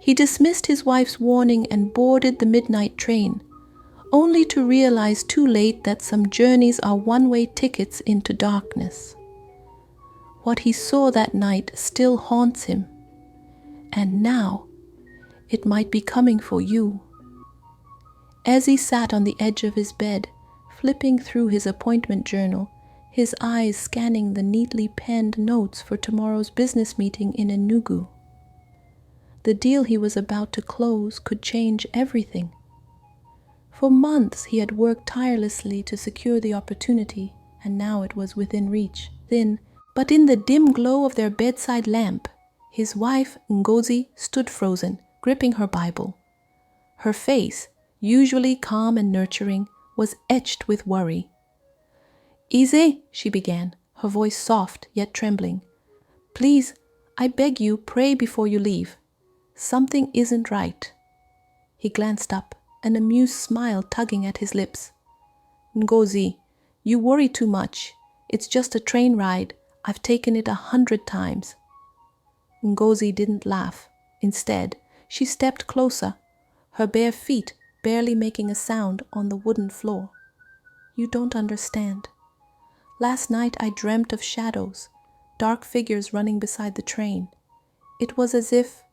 He dismissed his wife's warning and boarded the midnight train, only to realize too late that some journeys are one-way tickets into darkness. What he saw that night still haunts him, and now it might be coming for you. As he sat on the edge of his bed, flipping through his appointment journal, his eyes scanning the neatly penned notes for tomorrow's business meeting in Enugu. The deal he was about to close could change everything. For months he had worked tirelessly to secure the opportunity, and now it was within reach. But in the dim glow of their bedside lamp, his wife, Ngozi, stood frozen, gripping her Bible. Her face, usually calm and nurturing, was etched with worry. "Eze," she began, her voice soft yet trembling. "Please, I beg you, pray before you leave. Something isn't right." He glanced up, an amused smile tugging at his lips. "Ngozi, you worry too much. It's just a train ride. I've taken it 100 times. Ngozi didn't laugh. Instead, she stepped closer, her bare feet barely making a sound on the wooden floor. "You don't understand. Last night I dreamt of shadows, dark figures running beside the train. It was as if..."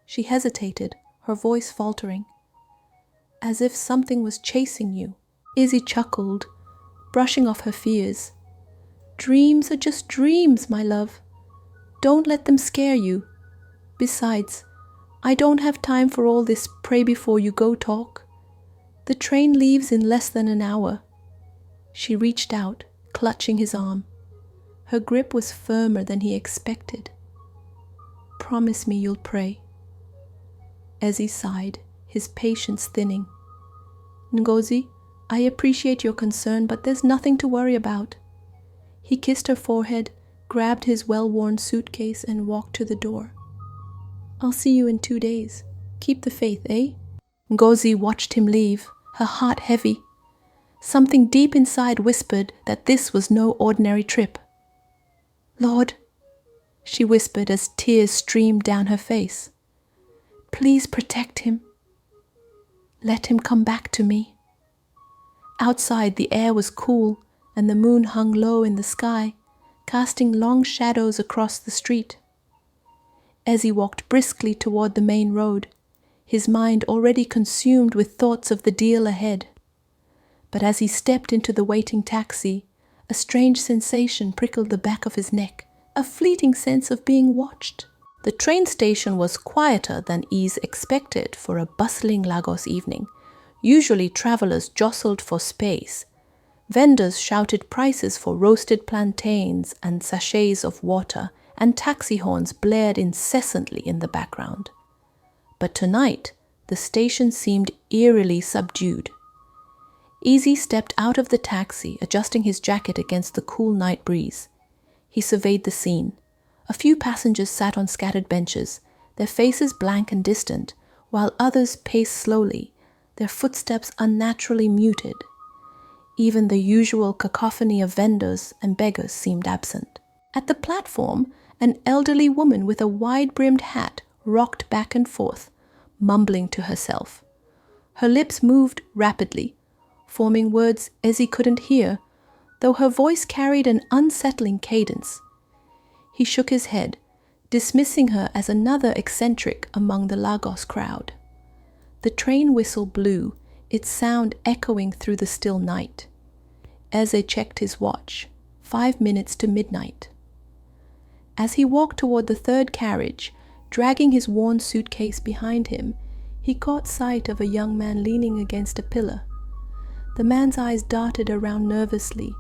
She hesitated, her voice faltering. "As if something was chasing you." Izzy chuckled, brushing off her fears. "Dreams are just dreams, my love. Don't let them scare you. Besides, I don't have time for all this pray before you go talk. The train leaves in less than an hour." She reached out, clutching his arm. Her grip was firmer than he expected. "Promise me you'll pray." As he sighed, his patience thinning. "Ngozi, I appreciate your concern, but there's nothing to worry about." He kissed her forehead, grabbed his well-worn suitcase, and walked to the door. "I'll see you in 2 days. Keep the faith, eh?" Ngozi watched him leave, her heart heavy. Something deep inside whispered that this was no ordinary trip. "Lord," she whispered as tears streamed down her face, "please protect him. Let him come back to me." Outside, the air was cool, and the moon hung low in the sky, casting long shadows across the street. As he walked briskly toward the main road, his mind already consumed with thoughts of the deal ahead. But as he stepped into the waiting taxi, a strange sensation prickled the back of his neck, a fleeting sense of being watched. The train station was quieter than Eze expected for a bustling Lagos evening. Usually travelers jostled for space. Vendors shouted prices for roasted plantains and sachets of water, and taxi horns blared incessantly in the background. But tonight, the station seemed eerily subdued. Eze stepped out of the taxi, adjusting his jacket against the cool night breeze. He surveyed the scene. A few passengers sat on scattered benches, their faces blank and distant, while others paced slowly, their footsteps unnaturally muted. Even the usual cacophony of vendors and beggars seemed absent. At the platform, an elderly woman with a wide-brimmed hat rocked back and forth, mumbling to herself. Her lips moved rapidly, forming words Eze couldn't hear, though her voice carried an unsettling cadence. He shook his head, dismissing her as another eccentric among the Lagos crowd. The train whistle blew, its sound echoing through the still night. Eze checked his watch, 5 minutes to midnight. As he walked toward the third carriage, dragging his worn suitcase behind him, he caught sight of a young man leaning against a pillar. The man's eyes darted around nervously,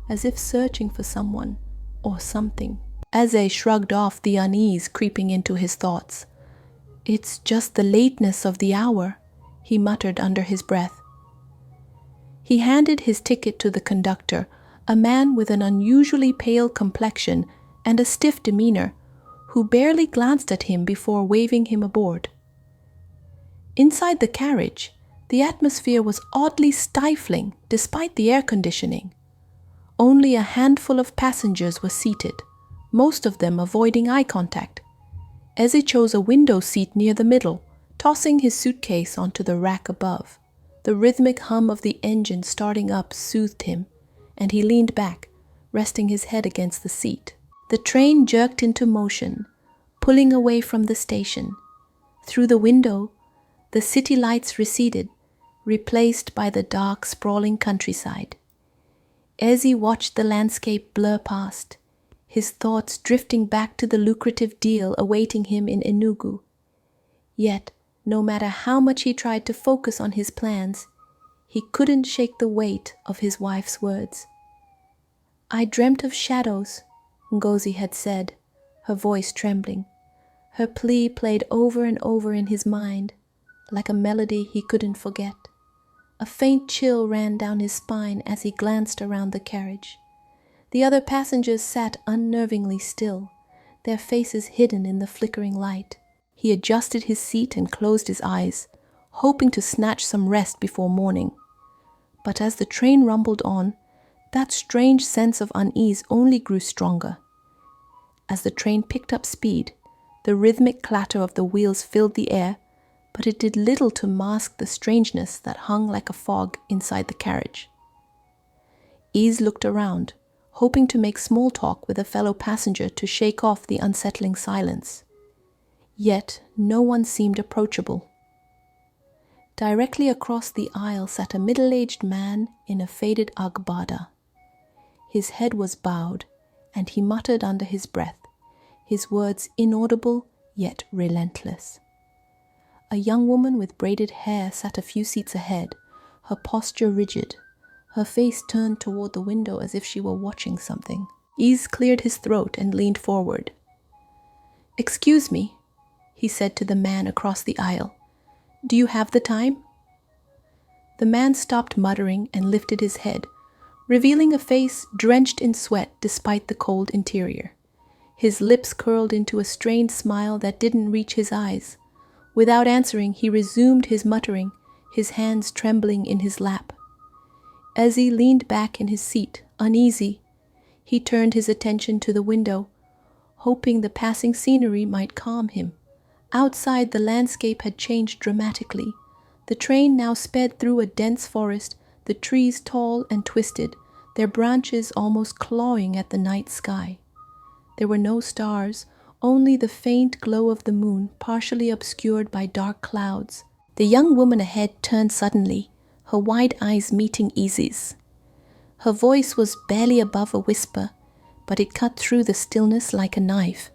as if searching for someone or something. Eze shrugged off the unease creeping into his thoughts. "It's just the lateness of the hour," he muttered under his breath. He handed his ticket to the conductor, a man with an unusually pale complexion and a stiff demeanor, who barely glanced at him before waving him aboard. Inside the carriage, the atmosphere was oddly stifling despite the air conditioning. Only a handful of passengers were seated, most of them avoiding eye contact. Ezzy chose a window seat near the middle, tossing his suitcase onto the rack above. The rhythmic hum of the engine starting up soothed him, and he leaned back, resting his head against the seat. The train jerked into motion, pulling away from the station. Through the window, the city lights receded, replaced by the dark, sprawling countryside. Ezzy watched the landscape blur past, his thoughts drifting back to the lucrative deal awaiting him in Enugu. Yet, no matter how much he tried to focus on his plans, he couldn't shake the weight of his wife's words. "I dreamt of shadows," Ngozi had said, her voice trembling. Her plea played over and over in his mind, like a melody he couldn't forget. A faint chill ran down his spine as he glanced around the carriage. The other passengers sat unnervingly still, their faces hidden in the flickering light. He adjusted his seat and closed his eyes, hoping to snatch some rest before morning. But as the train rumbled on, that strange sense of unease only grew stronger. As the train picked up speed, the rhythmic clatter of the wheels filled the air, but it did little to mask the strangeness that hung like a fog inside the carriage. Ease looked around, hoping to make small talk with a fellow passenger to shake off the unsettling silence. Yet no one seemed approachable. Directly across the aisle sat a middle-aged man in a faded agbada. His head was bowed, and he muttered under his breath, his words inaudible yet relentless. A young woman with braided hair sat a few seats ahead, her posture rigid, her face turned toward the window as if she were watching something. Ease cleared his throat and leaned forward. "Excuse me," he said to the man across the aisle. "Do you have the time?" The man stopped muttering and lifted his head, revealing a face drenched in sweat despite the cold interior. His lips curled into a strained smile that didn't reach his eyes. Without answering, he resumed his muttering, his hands trembling in his lap. Ezzy leaned back in his seat, uneasy. He turned his attention to the window, hoping the passing scenery might calm him. Outside, the landscape had changed dramatically. The train now sped through a dense forest, the trees tall and twisted, their branches almost clawing at the night sky. There were no stars, only the faint glow of the moon, partially obscured by dark clouds. The young woman ahead turned suddenly, her wide eyes meeting Easy's. Her voice was barely above a whisper, but it cut through the stillness like a knife.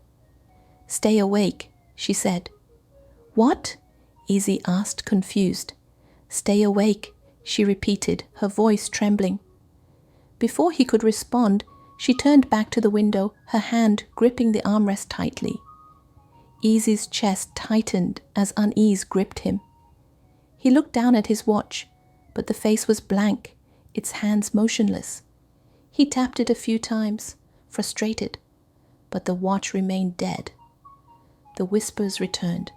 "Stay awake," she said. "What?" Easy asked, confused. "Stay awake," she repeated, her voice trembling. Before he could respond, she turned back to the window, her hand gripping the armrest tightly. Easy's chest tightened as unease gripped him. He looked down at his watch, but the face was blank, its hands motionless. He tapped it a few times, frustrated, but the watch remained dead. The whispers returned,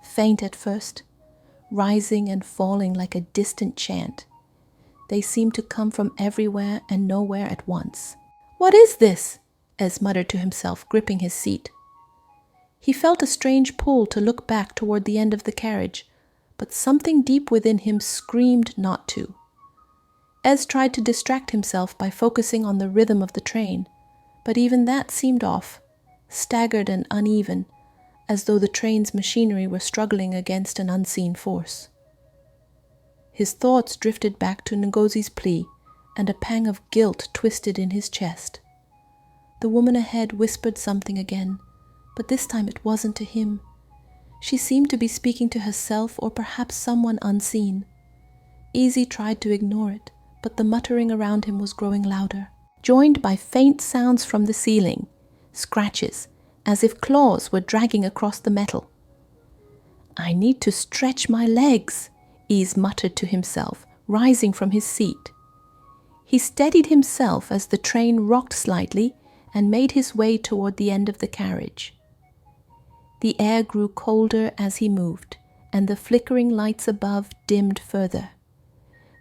faint at first, rising and falling like a distant chant. They seemed to come from everywhere and nowhere at once. "What is this?" Ez muttered to himself, gripping his seat. He felt a strange pull to look back toward the end of the carriage, but something deep within him screamed not to. Ez tried to distract himself by focusing on the rhythm of the train, but even that seemed off, staggered and uneven, as though the train's machinery were struggling against an unseen force. His thoughts drifted back to Ngozi's plea, and a pang of guilt twisted in his chest. The woman ahead whispered something again, but this time it wasn't to him. She seemed to be speaking to herself or perhaps someone unseen. Easy tried to ignore it, but the muttering around him was growing louder, joined by faint sounds from the ceiling, scratches, as if claws were dragging across the metal. "I need to stretch my legs," Ease muttered to himself, rising from his seat. He steadied himself as the train rocked slightly and made his way toward the end of the carriage. The air grew colder as he moved, and the flickering lights above dimmed further.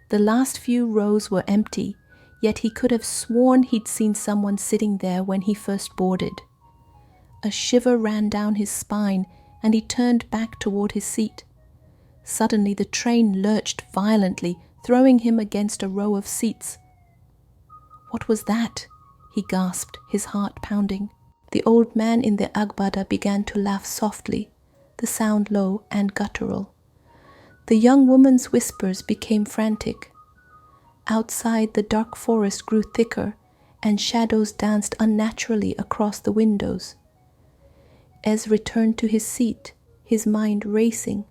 The last few rows were empty, yet he could have sworn he'd seen someone sitting there when he first boarded. A shiver ran down his spine, and he turned back toward his seat. Suddenly the train lurched violently, throwing him against a row of seats. "What was that?" he gasped, his heart pounding. The old man in the agbada began to laugh softly, the sound low and guttural. The young woman's whispers became frantic. Outside, the dark forest grew thicker, and shadows danced unnaturally across the windows. Ez returned to his seat, his mind racing.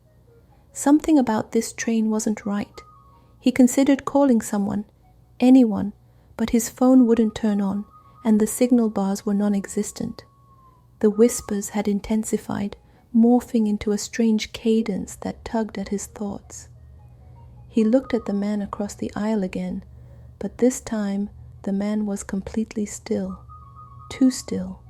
Something about this train wasn't right. He considered calling someone, anyone, but his phone wouldn't turn on, and the signal bars were non-existent. The whispers had intensified, morphing into a strange cadence that tugged at his thoughts. He looked at the man across the aisle again, but this time the man was completely still, too still.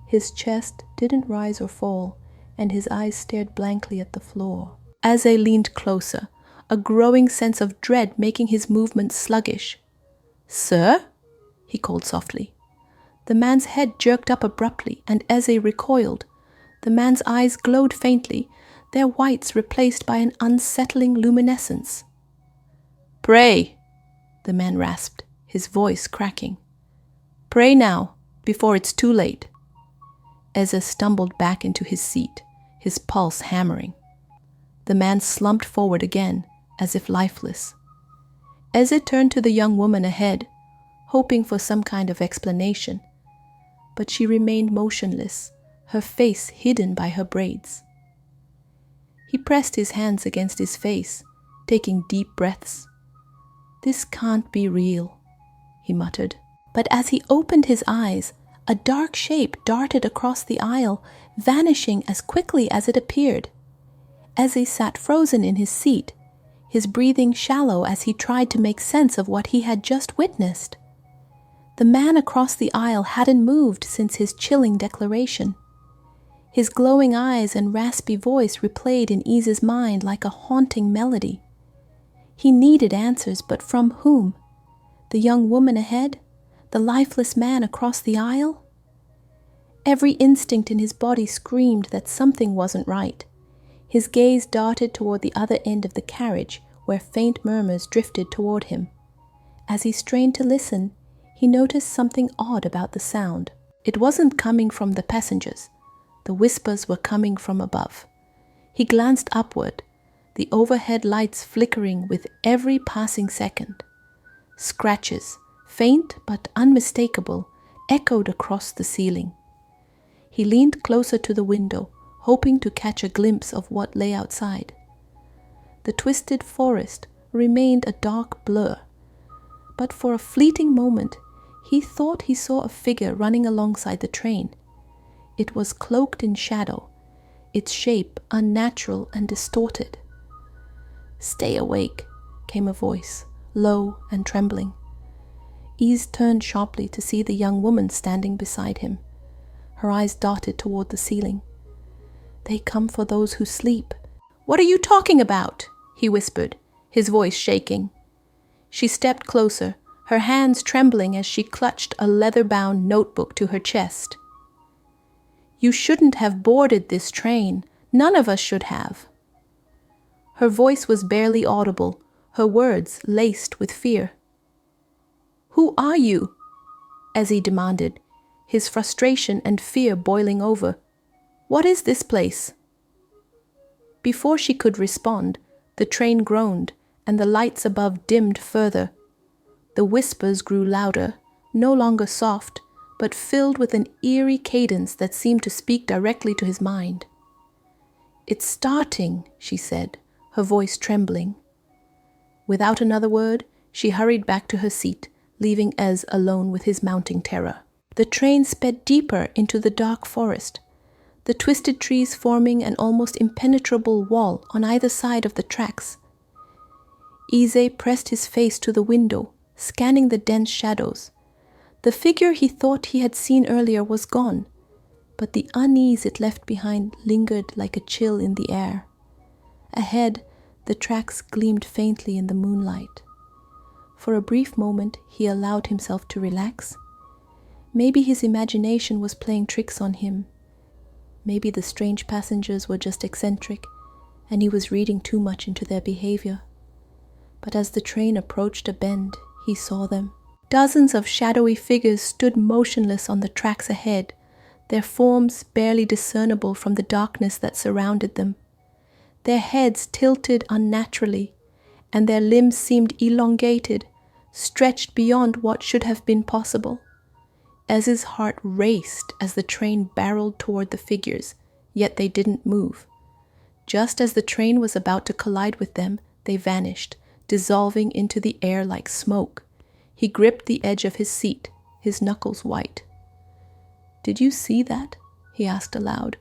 His chest didn't rise or fall, and his eyes stared blankly at the floor. As I leaned closer, a growing sense of dread making his movements sluggish. "Sir?" he called softly. The man's head jerked up abruptly, and Eze recoiled. The man's eyes glowed faintly, their whites replaced by an unsettling luminescence. "Pray," the man rasped, his voice cracking. "Pray now, before it's too late." Eze stumbled back into his seat, his pulse hammering. The man slumped forward again, as if lifeless. Eze turned to the young woman ahead, hoping for some kind of explanation, but she remained motionless, her face hidden by her braids. He pressed his hands against his face, taking deep breaths. "This can't be real," he muttered. But as he opened his eyes, a dark shape darted across the aisle, vanishing as quickly as it appeared. Eze sat frozen in his seat, his breathing shallow as he tried to make sense of what he had just witnessed. The man across the aisle hadn't moved since his chilling declaration. His glowing eyes and raspy voice replayed in Eze's mind like a haunting melody. He needed answers, but from whom? The young woman ahead? The lifeless man across the aisle? Every instinct in his body screamed that something wasn't right. His gaze darted toward the other end of the carriage, where faint murmurs drifted toward him. As he strained to listen, he noticed something odd about the sound. It wasn't coming from the passengers. The whispers were coming from above. He glanced upward, the overhead lights flickering with every passing second. Scratches, faint but unmistakable, echoed across the ceiling. He leaned closer to the window, hoping to catch a glimpse of what lay outside. The twisted forest remained a dark blur, but for a fleeting moment he thought he saw a figure running alongside the train. It was cloaked in shadow, its shape unnatural and distorted. "Stay awake," came a voice, low and trembling. Eze turned sharply to see the young woman standing beside him. Her eyes darted toward the ceiling. "They come for those who sleep." "What are you talking about?" he whispered, his voice shaking. She stepped closer, her hands trembling as she clutched a leather-bound notebook to her chest. "You shouldn't have boarded this train. None of us should have." Her voice was barely audible, her words laced with fear. "Who are you?" Eze demanded, his frustration and fear boiling over. "What is this place?" Before she could respond, the train groaned, and the lights above dimmed further. The whispers grew louder, no longer soft, but filled with an eerie cadence that seemed to speak directly to his mind. "It's starting," she said, her voice trembling. Without another word, she hurried back to her seat, leaving Ez alone with his mounting terror. The train sped deeper into the dark forest, the twisted trees forming an almost impenetrable wall on either side of the tracks. Eze pressed his face to the window, scanning the dense shadows. The figure he thought he had seen earlier was gone, but the unease it left behind lingered like a chill in the air. Ahead, the tracks gleamed faintly in the moonlight. For a brief moment, he allowed himself to relax. Maybe his imagination was playing tricks on him. Maybe the strange passengers were just eccentric, and he was reading too much into their behavior. But as the train approached a bend, he saw them. Dozens of shadowy figures stood motionless on the tracks ahead, their forms barely discernible from the darkness that surrounded them. Their heads tilted unnaturally, and their limbs seemed elongated, stretched beyond what should have been possible. Ez's heart raced as the train barreled toward the figures, yet they didn't move. Just as the train was about to collide with them, they vanished, dissolving into the air like smoke. He gripped the edge of his seat, his knuckles white. "Did you see that?" he asked aloud,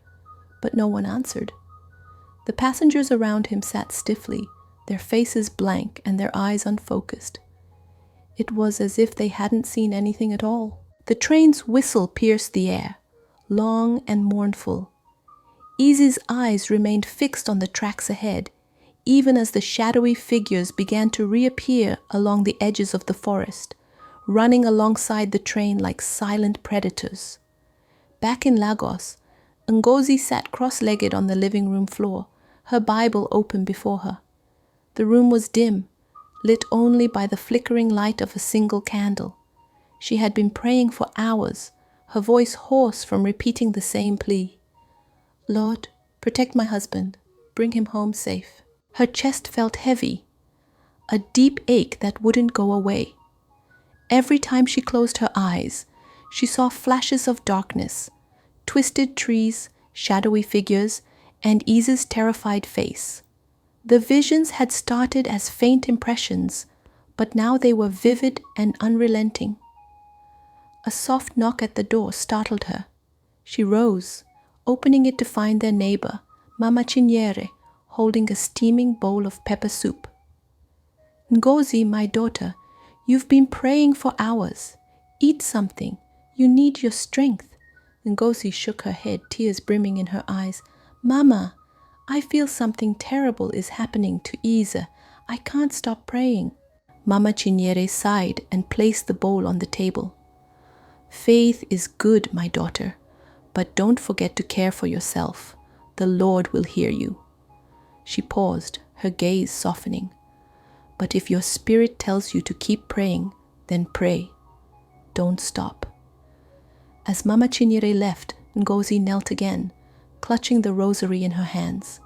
but no one answered. The passengers around him sat stiffly, their faces blank and their eyes unfocused. It was as if they hadn't seen anything at all. The train's whistle pierced the air, long and mournful. Easy's eyes remained fixed on the tracks ahead, even as the shadowy figures began to reappear along the edges of the forest, running alongside the train like silent predators. Back in Lagos, Ngozi sat cross-legged on the living room floor, her Bible open before her. The room was dim, lit only by the flickering light of a single candle. She had been praying for hours, her voice hoarse from repeating the same plea. "Lord, protect my husband, bring him home safe." Her chest felt heavy, a deep ache that wouldn't go away. Every time she closed her eyes, she saw flashes of darkness, twisted trees, shadowy figures, and Iza's terrified face. The visions had started as faint impressions, but now they were vivid and unrelenting. A soft knock at the door startled her. She rose, opening it to find their neighbor, Mama Chinyere, holding a steaming bowl of pepper soup. "Ngozi, my daughter, you've been praying for hours. Eat something. You need your strength." Ngozi shook her head, tears brimming in her eyes. "Mama, I feel something terrible is happening to Isa. I can't stop praying." Mama Chinyere sighed and placed the bowl on the table. "Faith is good, my daughter, but don't forget to care for yourself. The Lord will hear you." She paused, her gaze softening. "But if your spirit tells you to keep praying, then pray. Don't stop." As Mama Chinyere left, Ngozi knelt again, clutching the rosary in her hands.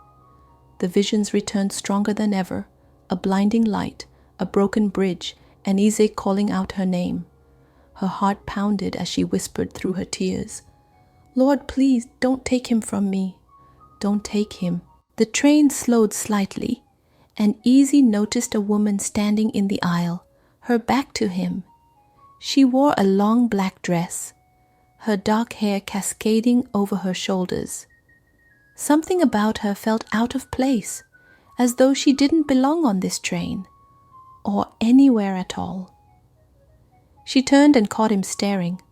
The visions returned stronger than ever, a blinding light, a broken bridge, and Ise calling out her name. Her heart pounded as she whispered through her tears, "Lord, please, don't take him from me. Don't take him." The train slowed slightly, and Ise noticed a woman standing in the aisle, her back to him. She wore a long black dress, her dark hair cascading over her shoulders. Something about her felt out of place, as though she didn't belong on this train, or anywhere at all. She turned and caught him staring.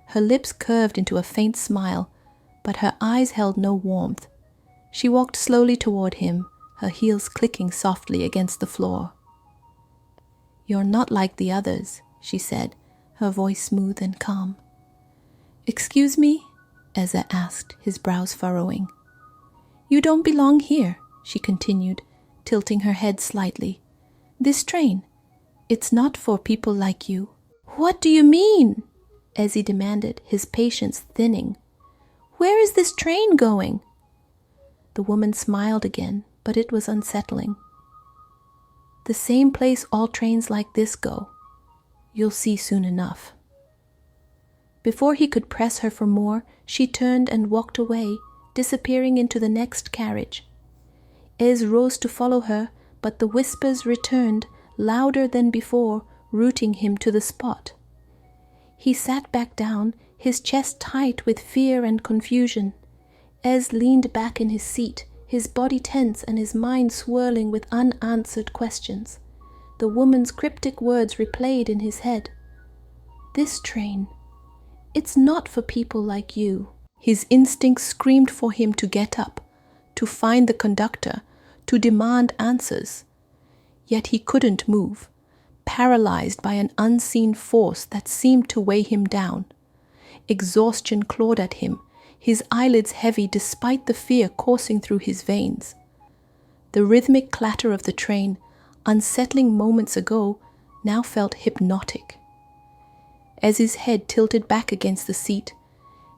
Her lips curved into a faint smile, but her eyes held no warmth. She walked slowly toward him, her heels clicking softly against the floor. "You're not like the others," she said, her voice smooth and calm. "Excuse me?" Eza asked, his brows furrowing. "You don't belong here," she continued, tilting her head slightly. "This train, it's not for people like you." "What do you mean?" Eze demanded, his patience thinning. "Where is this train going?" The woman smiled again, but it was unsettling. "The same place all trains like this go. You'll see soon enough." Before he could press her for more, she turned and walked away, disappearing into the next carriage. Ez rose to follow her, but the whispers returned, louder than before, rooting him to the spot. He sat back down, his chest tight with fear and confusion. Ez leaned back in his seat, his body tense and his mind swirling with unanswered questions. The woman's cryptic words replayed in his head. "This train, it's not for people like you." His instinct screamed for him to get up, to find the conductor, to demand answers. Yet he couldn't move, paralyzed by an unseen force that seemed to weigh him down. Exhaustion clawed at him. his eyelids heavy despite the fear coursing through his veins. The rhythmic clatter of the train, unsettling moments ago, now felt hypnotic. As his head tilted back against the seat,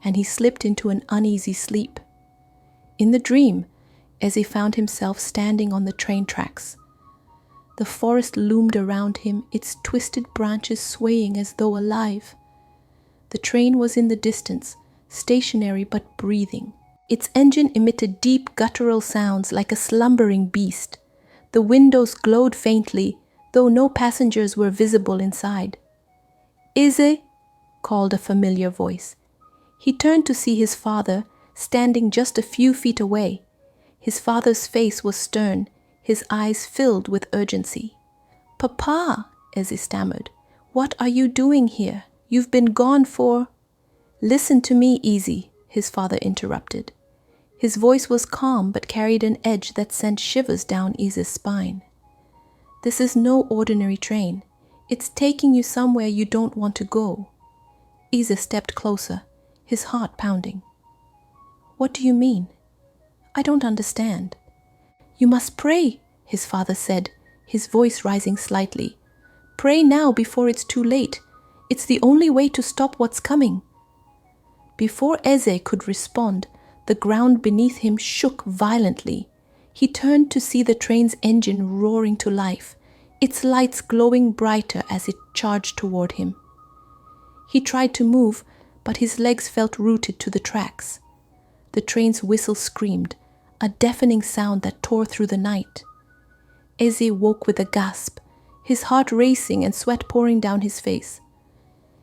and he slipped into an uneasy sleep. In the dream, as he found himself standing on the train tracks, the forest loomed around him, its twisted branches swaying as though alive. The train was in the distance, stationary but breathing. Its engine emitted deep guttural sounds like a slumbering beast. The windows glowed faintly, though no passengers were visible inside. "Eze," called a familiar voice. He turned to see his father, standing just a few feet away. His father's face was stern, his eyes filled with urgency. "Papa," Eze stammered, "what are you doing here? You've been gone for—" "Listen to me, Eze," his father interrupted. His voice was calm but carried an edge that sent shivers down Eze's spine. "This is no ordinary train. It's taking you somewhere you don't want to go." Eze stepped closer, his heart pounding. "What do you mean? I don't understand." "You must pray," his father said, his voice rising slightly. "Pray now before it's too late. It's the only way to stop what's coming." Before Eze could respond, the ground beneath him shook violently. He turned to see the train's engine roaring to life, its lights glowing brighter as it charged toward him. He tried to move, but his legs felt rooted to the tracks. The train's whistle screamed, a deafening sound that tore through the night. Eze woke with a gasp, his heart racing and sweat pouring down his face.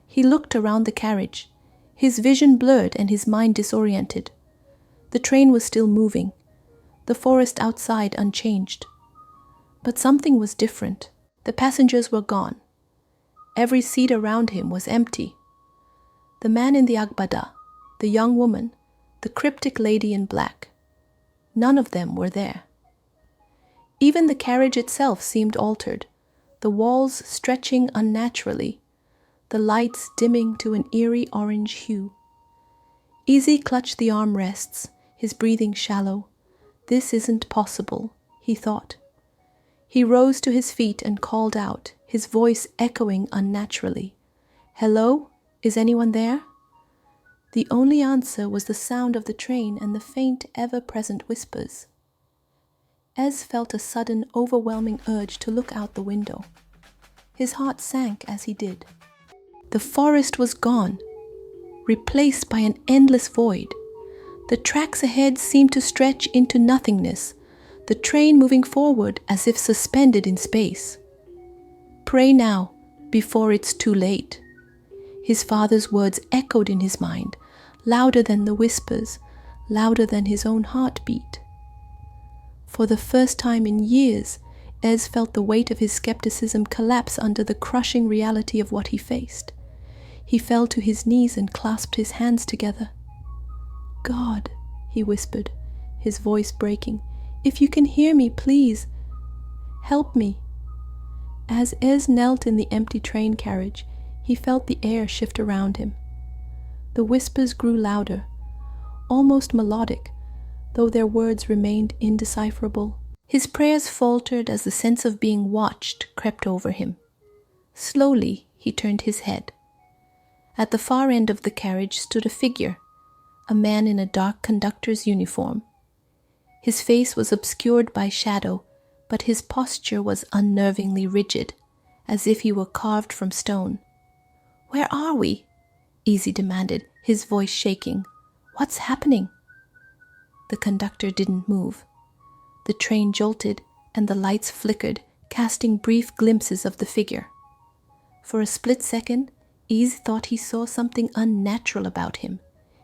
He looked around the carriage, his vision blurred and his mind disoriented. The train was still moving, the forest outside unchanged. But something was different. The passengers were gone. Every seat around him was empty. The man in the agbada, the young woman, the cryptic lady in black, none of them were there. Even the carriage itself seemed altered, the walls stretching unnaturally, the lights dimming to an eerie orange hue. Eze clutched the armrests, his breathing shallow. "This isn't possible," he thought. He rose to his feet and called out, his voice echoing unnaturally. "Hello? Is anyone there?" The only answer was the sound of the train and the faint, ever-present whispers. Ez felt a sudden, overwhelming urge to look out the window. His heart sank as he did. The forest was gone, replaced by an endless void. The tracks ahead seemed to stretch into nothingness, the train moving forward as if suspended in space. "Pray now, before it's too late." His father's words echoed in his mind, louder than the whispers, louder than his own heartbeat. For the first time in years, Ez felt the weight of his skepticism collapse under the crushing reality of what he faced. He fell to his knees and clasped his hands together. "God," he whispered, his voice breaking, "if you can hear me, please, help me." As Ez knelt in the empty train carriage, he felt the air shift around him. The whispers grew louder, almost melodic, though their words remained indecipherable. His prayers faltered as the sense of being watched crept over him. Slowly, he turned his head. At the far end of the carriage stood a figure, a man in a dark conductor's uniform. His face was obscured by shadow, but his posture was unnervingly rigid, as if he were carved from stone. "Where are we?" Eze demanded, his voice shaking. "What's happening?" The conductor didn't move. The train jolted, and the lights flickered, casting brief glimpses of the figure. For a split second, Eze thought he saw something unnatural about him.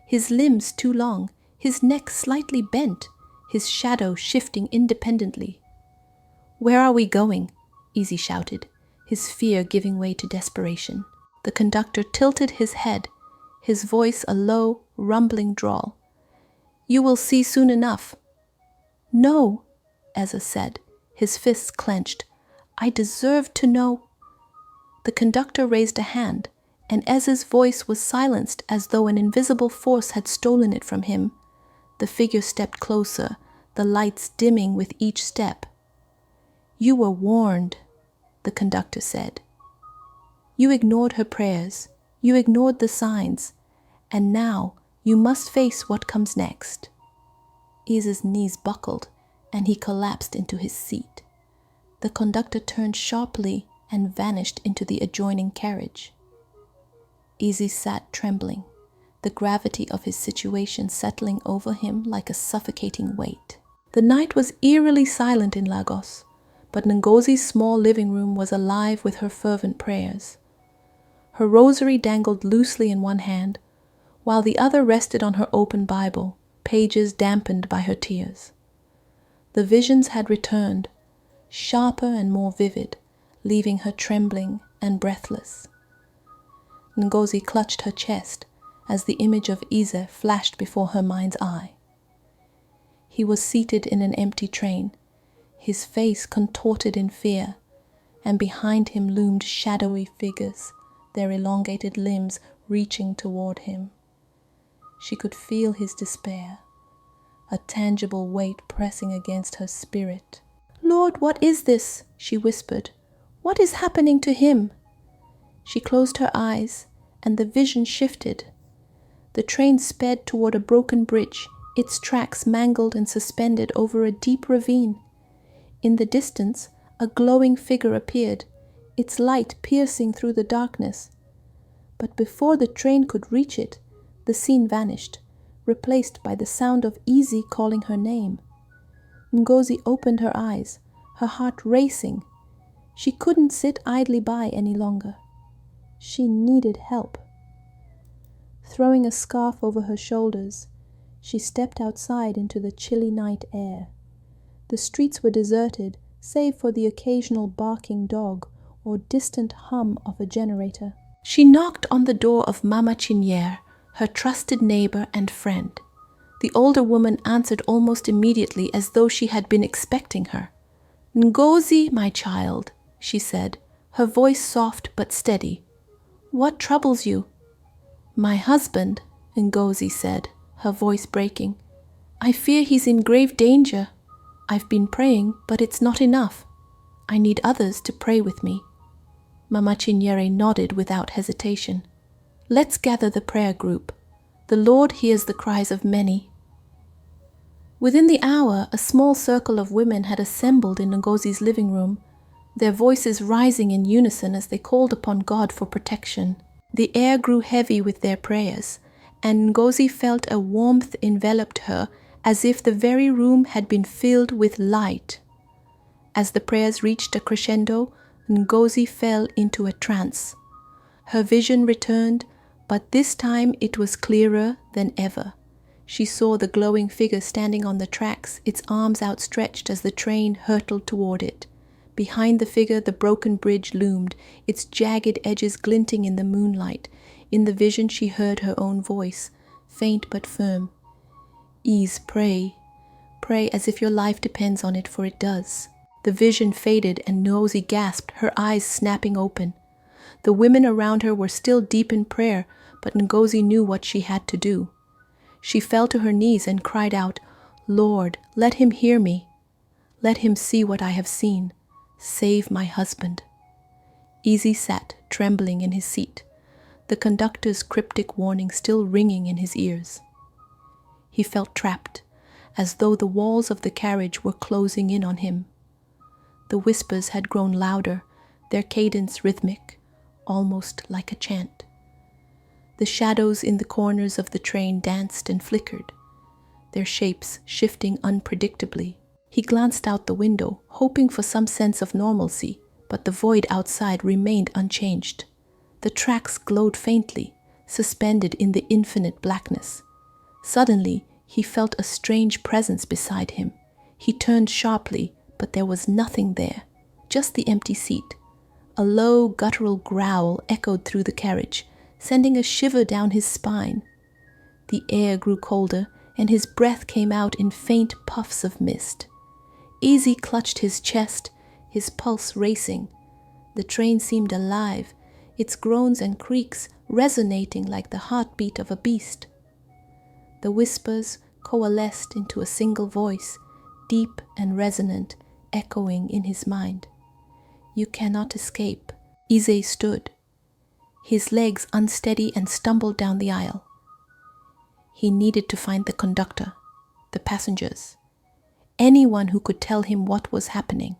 His limbs too long, his neck slightly bent, his shadow shifting independently. "Where are we going?" Eze shouted, his fear giving way to desperation. The conductor tilted his head, his voice a low, rumbling drawl. "You will see soon enough." "No," Eze said, his fists clenched. "I deserve to know." The conductor raised a hand, and as his voice was silenced as though an invisible force had stolen it from him, the figure stepped closer, the lights dimming with each step. "You were warned," the conductor said. "You ignored her prayers, you ignored the signs, and now you must face what comes next." Isa's knees buckled, and he collapsed into his seat. The conductor turned sharply and vanished into the adjoining carriage. Isa sat trembling, the gravity of his situation settling over him like a suffocating weight. The night was eerily silent in Lagos, but Ngozi's small living room was alive with her fervent prayers. Her rosary dangled loosely in one hand, while the other rested on her open Bible, pages dampened by her tears. The visions had returned, sharper and more vivid, leaving her trembling and breathless. Ngozi clutched her chest as the image of Isa flashed before her mind's eye. He was seated in an empty train, his face contorted in fear, and behind him loomed shadowy figures, their elongated limbs reaching toward him. She could feel his despair, a tangible weight pressing against her spirit. "Lord, what is this?" she whispered. "What is happening to him?" She closed her eyes, and the vision shifted. The train sped toward a broken bridge, its tracks mangled and suspended over a deep ravine. In the distance, a glowing figure appeared, its light piercing through the darkness. But before the train could reach it, the scene vanished, replaced by the sound of Izzy calling her name. Ngozi opened her eyes, her heart racing. She couldn't sit idly by any longer. She needed help. Throwing a scarf over her shoulders, she stepped outside into the chilly night air. The streets were deserted, save for the occasional barking dog or distant hum of a generator. She knocked on the door of Mama Chiniere, her trusted neighbor and friend. The older woman answered almost immediately, as though she had been expecting her. "Ngozi, my child," she said, her voice soft but steady. "What troubles you?" "My husband," Ngozi said, her voice breaking. "I fear he's in grave danger. I've been praying, but it's not enough. I need others to pray with me." Mama Chiniere nodded without hesitation. "Let's gather the prayer group. The Lord hears the cries of many." Within the hour, a small circle of women had assembled in Ngozi's living room, their voices rising in unison as they called upon God for protection. The air grew heavy with their prayers, and Ngozi felt a warmth enveloped her as if the very room had been filled with light. As the prayers reached a crescendo, Ngozi fell into a trance. Her vision returned, but this time it was clearer than ever. She saw the glowing figure standing on the tracks, its arms outstretched as the train hurtled toward it. Behind the figure, the broken bridge loomed, its jagged edges glinting in the moonlight. In the vision, she heard her own voice, faint but firm. "Ease, pray. Pray as if your life depends on it, for it does." The vision faded, and Ngozi gasped, her eyes snapping open. The women around her were still deep in prayer, but Ngozi knew what she had to do. She fell to her knees and cried out, "Lord, let him hear me. Let him see what I have seen. Save my husband." Easy sat, trembling in his seat, the conductor's cryptic warning still ringing in his ears. He felt trapped, as though the walls of the carriage were closing in on him. The whispers had grown louder, their cadence rhythmic, almost like a chant. The shadows in the corners of the train danced and flickered, their shapes shifting unpredictably. He glanced out the window, hoping for some sense of normalcy, but the void outside remained unchanged. The tracks glowed faintly, suspended in the infinite blackness. Suddenly, he felt a strange presence beside him. He turned sharply, but there was nothing there, just the empty seat. A low, guttural growl echoed through the carriage, sending a shiver down his spine. The air grew colder, and his breath came out in faint puffs of mist. Easy clutched his chest, his pulse racing. The train seemed alive, its groans and creaks resonating like the heartbeat of a beast. The whispers coalesced into a single voice, deep and resonant, echoing in his mind. "You cannot escape." Eze stood, his legs unsteady, and stumbled down the aisle. He needed to find the conductor, the passengers, anyone who could tell him what was happening.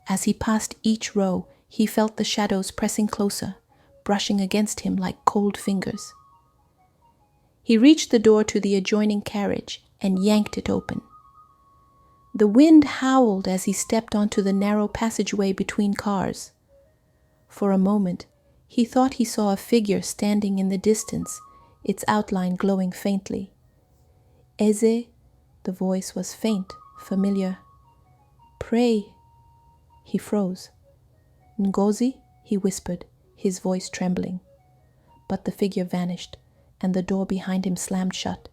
As he passed each row, he felt the shadows pressing closer, brushing against him like cold fingers. He reached the door to the adjoining carriage and yanked it open. The wind howled as he stepped onto the narrow passageway between cars. For a moment, he thought he saw a figure standing in the distance, its outline glowing faintly. "Eze," the voice was faint, familiar. "Pray." He froze. "Ngozi," he whispered, his voice trembling. But the figure vanished, and the door behind him slammed shut.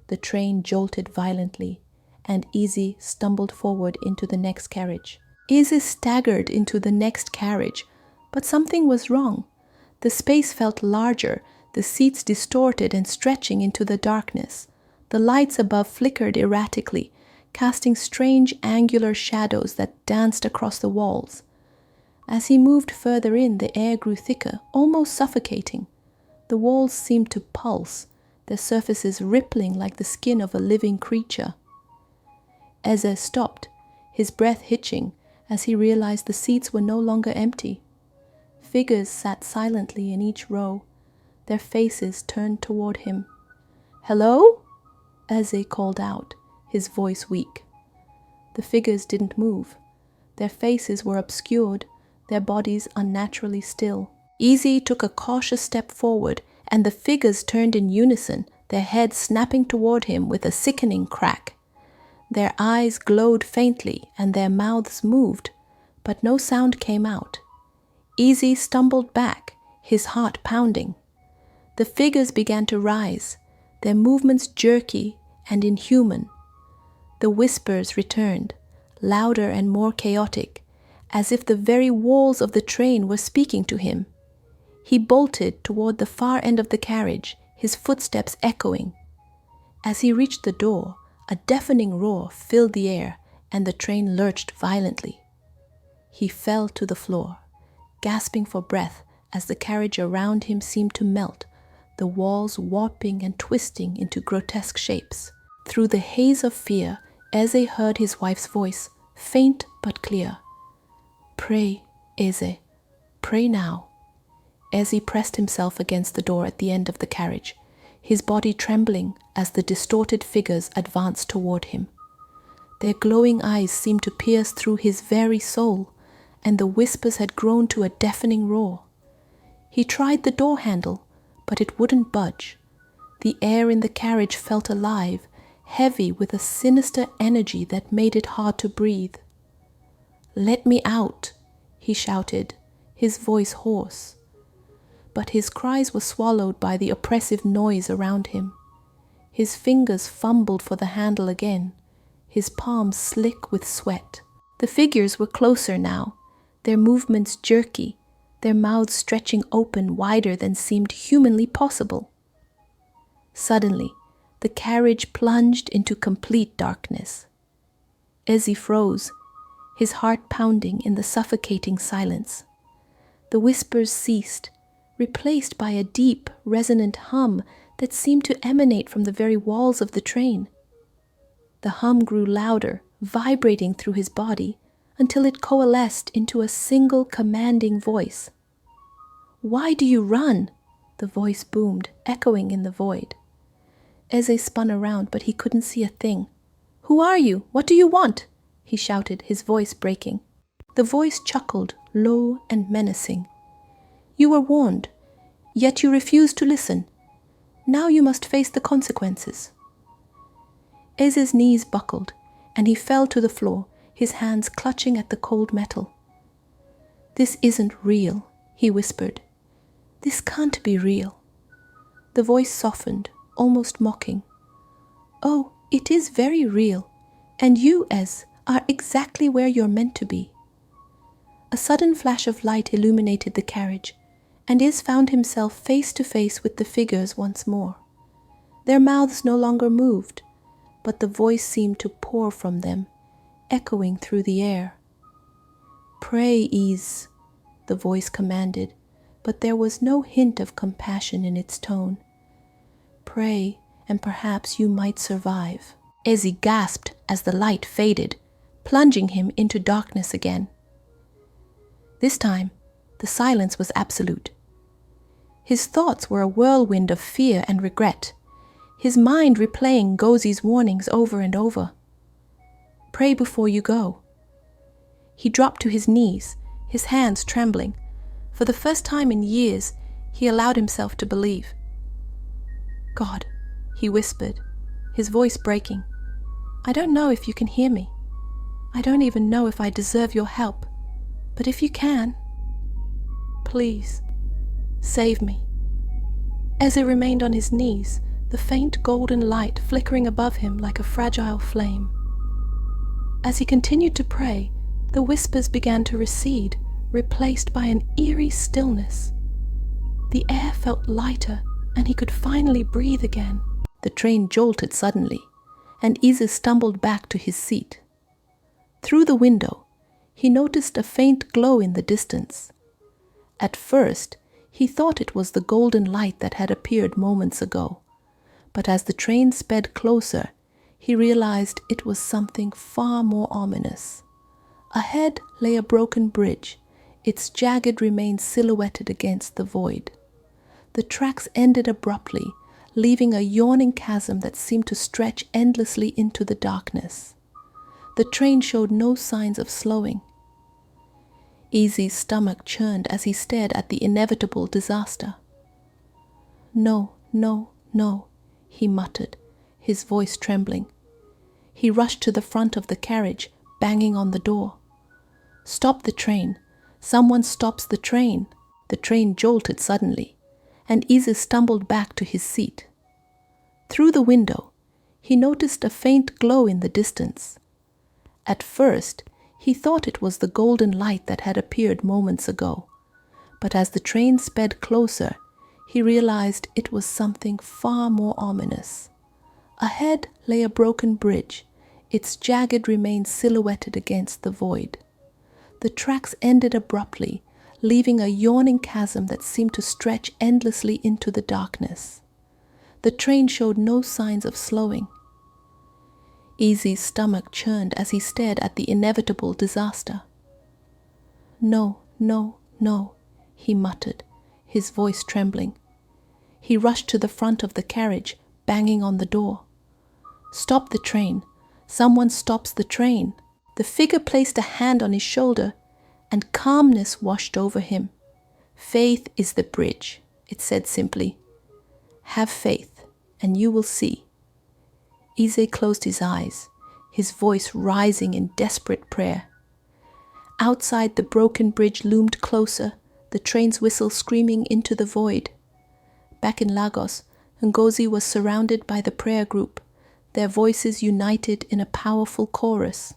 The train jolted violently, and Eze stumbled forward into the next carriage. Eze staggered into the next carriage, but something was wrong. The space felt larger, the seats distorted and stretching into the darkness. The lights above flickered erratically, casting strange angular shadows that danced across the walls. As he moved further in, the air grew thicker, almost suffocating. The walls seemed to pulse, their surfaces rippling like the skin of a living creature. Eze stopped, his breath hitching, as he realized the seats were no longer empty. Figures sat silently in each row, their faces turned toward him. "Hello?" Eze called out, his voice weak. The figures didn't move. Their faces were obscured, their bodies unnaturally still. Eze took a cautious step forward, and the figures turned in unison, their heads snapping toward him with a sickening crack. Their eyes glowed faintly, and their mouths moved, but no sound came out. Eze stumbled back, his heart pounding. The figures began to rise, their movements jerky and inhuman. The whispers returned, louder and more chaotic, as if the very walls of the train were speaking to him. He bolted toward the far end of the carriage, his footsteps echoing. As he reached the door, a deafening roar filled the air, and the train lurched violently. He fell to the floor, gasping for breath as the carriage around him seemed to melt, the walls warping and twisting into grotesque shapes. Through the haze of fear, Eze heard his wife's voice, faint but clear. "Pray, Eze, pray now." Eze pressed himself against the door at the end of the carriage, his body trembling as the distorted figures advanced toward him. Their glowing eyes seemed to pierce through his very soul, and the whispers had grown to a deafening roar. He tried the door handle, but it wouldn't budge. The air in the carriage felt alive, heavy with a sinister energy that made it hard to breathe. "Let me out," he shouted, his voice hoarse. But his cries were swallowed by the oppressive noise around him. His fingers fumbled for the handle again, his palms slick with sweat. The figures were closer now, their movements jerky, their mouths stretching open wider than seemed humanly possible. Suddenly, the carriage plunged into complete darkness. Eze froze, his heart pounding in the suffocating silence. The whispers ceased, replaced by a deep, resonant hum that seemed to emanate from the very walls of the train. The hum grew louder, vibrating through his body, until it coalesced into a single commanding voice. "Why do you run?" the voice boomed, echoing in the void. Eze spun around, but he couldn't see a thing. "Who are you? What do you want?" he shouted, his voice breaking. The voice chuckled, low and menacing. "You were warned, yet you refused to listen. Now you must face the consequences." Eze's knees buckled, and he fell to the floor, his hands clutching at the cold metal. "This isn't real," he whispered. "This can't be real." The voice softened, almost mocking. "Oh, it is very real, and you, Ez, are exactly where you're meant to be." A sudden flash of light illuminated the carriage, and Iz found himself face to face with the figures once more. Their mouths no longer moved, but the voice seemed to pour from them, echoing through the air. "Pray, Iz," the voice commanded, but there was no hint of compassion in its tone. "Pray, and perhaps you might survive." Ezzy gasped as the light faded, plunging him into darkness again. This time, the silence was absolute. His thoughts were a whirlwind of fear and regret, his mind replaying Ngozi's warnings over and over. "Pray before you go." He dropped to his knees, his hands trembling. For the first time in years, he allowed himself to believe. "God," he whispered, his voice breaking, "I don't know if you can hear me. I don't even know if I deserve your help. But if you can, please, save me." As he remained on his knees, the faint golden light flickering above him like a fragile flame. As he continued to pray, the whispers began to recede, replaced by an eerie stillness. The air felt lighter, and he could finally breathe again. The train jolted suddenly, and Isis stumbled back to his seat. Through the window, he noticed a faint glow in the distance. At first, he thought it was the golden light that had appeared moments ago, but as the train sped closer, he realized it was something far more ominous. Ahead lay a broken bridge, its jagged remains silhouetted against the void. The tracks ended abruptly, leaving a yawning chasm that seemed to stretch endlessly into the darkness. The train showed no signs of slowing. Easy's stomach churned as he stared at the inevitable disaster. "No, no, no," he muttered, his voice trembling. He rushed to the front of the carriage, banging on the door. "Stop the train! Someone stops the train!" The train jolted suddenly, and Isis stumbled back to his seat. Through the window, he noticed a faint glow in the distance. At first, he thought it was the golden light that had appeared moments ago, but as the train sped closer, he realized it was something far more ominous. Ahead lay a broken bridge, its jagged remains silhouetted against the void. The tracks ended abruptly, leaving a yawning chasm that seemed to stretch endlessly into the darkness. The train showed no signs of slowing. Easy's stomach churned as he stared at the inevitable disaster. "No, no, no," he muttered, his voice trembling. He rushed to the front of the carriage, banging on the door. "Stop the train! Someone stops the train!" The figure placed a hand on his shoulder, and calmness washed over him. "Faith is the bridge," it said simply. "Have faith, and you will see." Ise closed his eyes, his voice rising in desperate prayer. Outside, the broken bridge loomed closer, the train's whistle screaming into the void. Back in Lagos, Ngozi was surrounded by the prayer group, their voices united in a powerful chorus.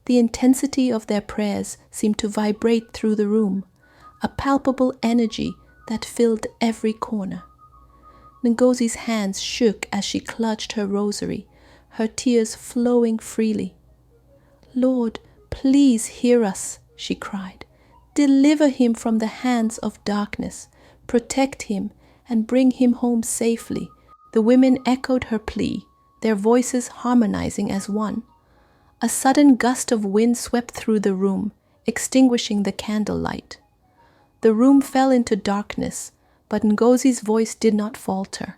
The intensity of their prayers seemed to vibrate through the room, a palpable energy that filled every corner. Ngozi's hands shook as she clutched her rosary, her tears flowing freely. "Lord, please hear us," she cried. "Deliver him from the hands of darkness, protect him, and bring him home safely." The women echoed her plea, their voices harmonizing as one. A sudden gust of wind swept through the room, extinguishing the candlelight. The room fell into darkness, but Ngozi's voice did not falter.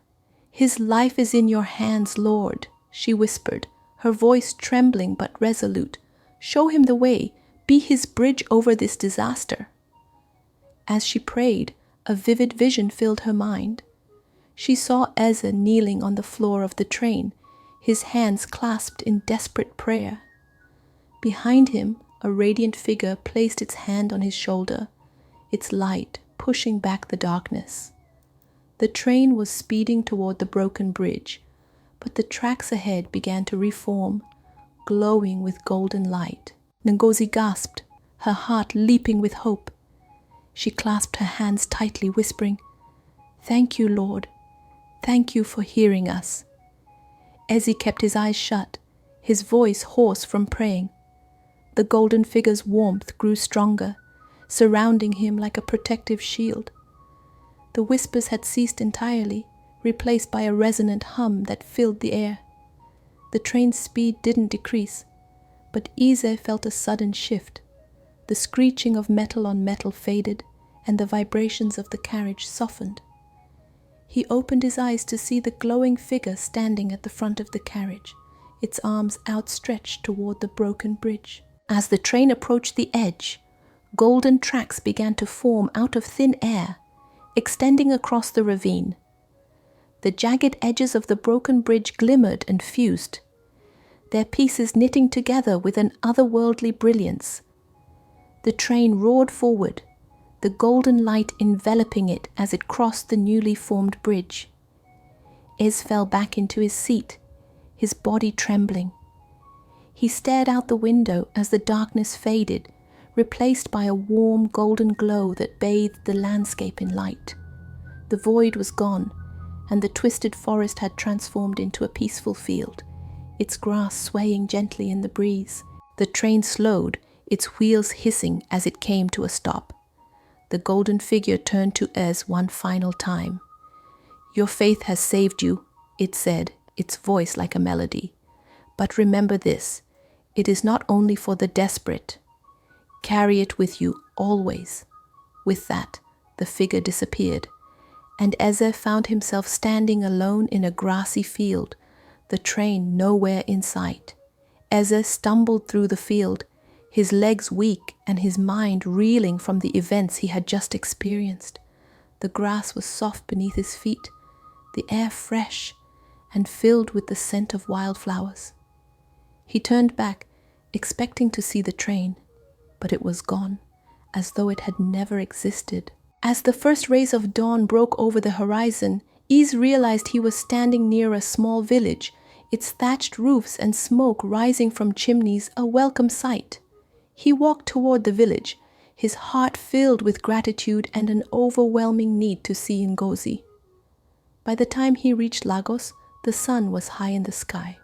"His life is in your hands, Lord," she whispered, her voice trembling but resolute. "Show him the way, be his bridge over this disaster." As she prayed, a vivid vision filled her mind. She saw Eze kneeling on the floor of the train, his hands clasped in desperate prayer. Behind him, a radiant figure placed its hand on his shoulder, its light pushing back the darkness. The train was speeding toward the broken bridge, but the tracks ahead began to reform, glowing with golden light. Ngozi gasped, her heart leaping with hope. She clasped her hands tightly, whispering, "Thank you, Lord. Thank you for hearing us." Eze kept his eyes shut, his voice hoarse from praying. The golden figure's warmth grew stronger, surrounding him like a protective shield. The whispers had ceased entirely, replaced by a resonant hum that filled the air. The train's speed didn't decrease, but Eze felt a sudden shift. The screeching of metal on metal faded, and the vibrations of the carriage softened. He opened his eyes to see the glowing figure standing at the front of the carriage, its arms outstretched toward the broken bridge. As the train approached the edge, golden tracks began to form out of thin air, extending across the ravine. The jagged edges of the broken bridge glimmered and fused, their pieces knitting together with an otherworldly brilliance. The train roared forward, the golden light enveloping it as it crossed the newly formed bridge. Eze fell back into his seat, his body trembling. He stared out the window as the darkness faded, replaced by a warm golden glow that bathed the landscape in light. The void was gone, and the twisted forest had transformed into a peaceful field, its grass swaying gently in the breeze. The train slowed, its wheels hissing as it came to a stop. The golden figure turned to Eze one final time. "Your faith has saved you," it said, its voice like a melody. "But remember this, it is not only for the desperate. Carry it with you always." With that, the figure disappeared, and Eze found himself standing alone in a grassy field, the train nowhere in sight. Eze stumbled through the field, his legs weak and his mind reeling from the events he had just experienced. The grass was soft beneath his feet, the air fresh and filled with the scent of wildflowers. He turned back, expecting to see the train, but it was gone, as though it had never existed. As the first rays of dawn broke over the horizon, Eze realized he was standing near a small village, its thatched roofs and smoke rising from chimneys a welcome sight. He walked toward the village, his heart filled with gratitude and an overwhelming need to see Ngozi. By the time he reached Lagos, the sun was high in the sky.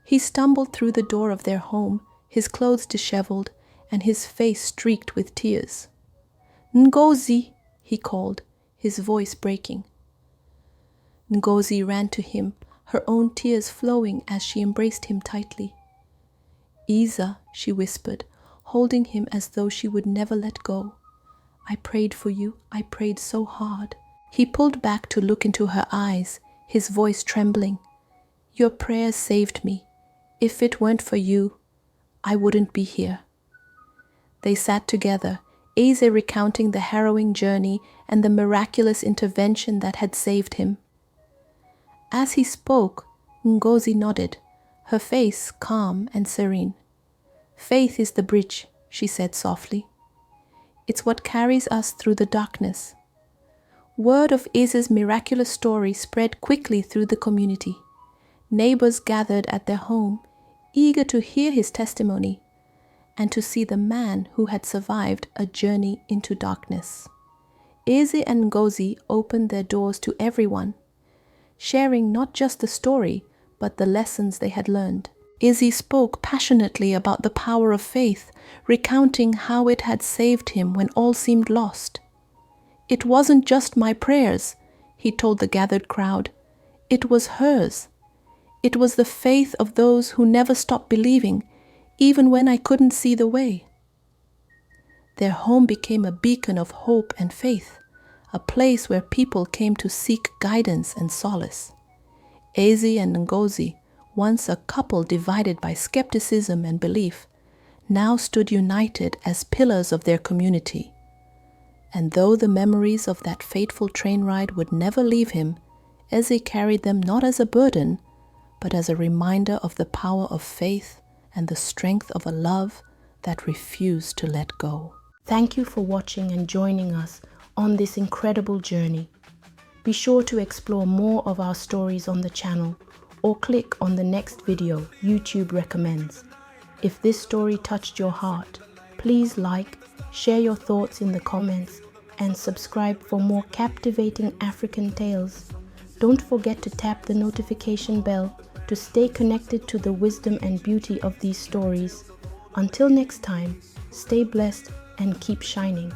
He stumbled through the door of their home, his clothes disheveled and his face streaked with tears. "Ngozi," he called, his voice breaking. Ngozi ran to him, her own tears flowing as she embraced him tightly. "Isa," she whispered, holding him as though she would never let go. "I prayed for you. I prayed so hard." He pulled back to look into her eyes, his voice trembling. "Your prayers saved me. If it weren't for you, I wouldn't be here." They sat together, Eze recounting the harrowing journey and the miraculous intervention that had saved him. As he spoke, Ngozi nodded, her face calm and serene. "Faith is the bridge," she said softly. "It's what carries us through the darkness." Word of Eze's miraculous story spread quickly through the community. Neighbors gathered at their home, eager to hear his testimony and to see the man who had survived a journey into darkness. Eze and Ngozi opened their doors to everyone, sharing not just the story, but the lessons they had learned. Eze spoke passionately about the power of faith, recounting how it had saved him when all seemed lost. "It wasn't just my prayers," he told the gathered crowd. "It was hers. It was the faith of those who never stopped believing, even when I couldn't see the way." Their home became a beacon of hope and faith, a place where people came to seek guidance and solace. Eze and Ngozi, once a couple divided by skepticism and belief, now stood united as pillars of their community. And though the memories of that fateful train ride would never leave him, Eze carried them not as a burden, but as a reminder of the power of faith and the strength of a love that refused to let go. Thank you for watching and joining us on this incredible journey. Be sure to explore more of our stories on the channel or click on the next video YouTube recommends. If this story touched your heart, please like, Share your thoughts in the comments and subscribe for more captivating African tales. Don't forget to tap the notification bell to stay connected to the wisdom and beauty of these stories. Until next time, stay blessed and keep shining.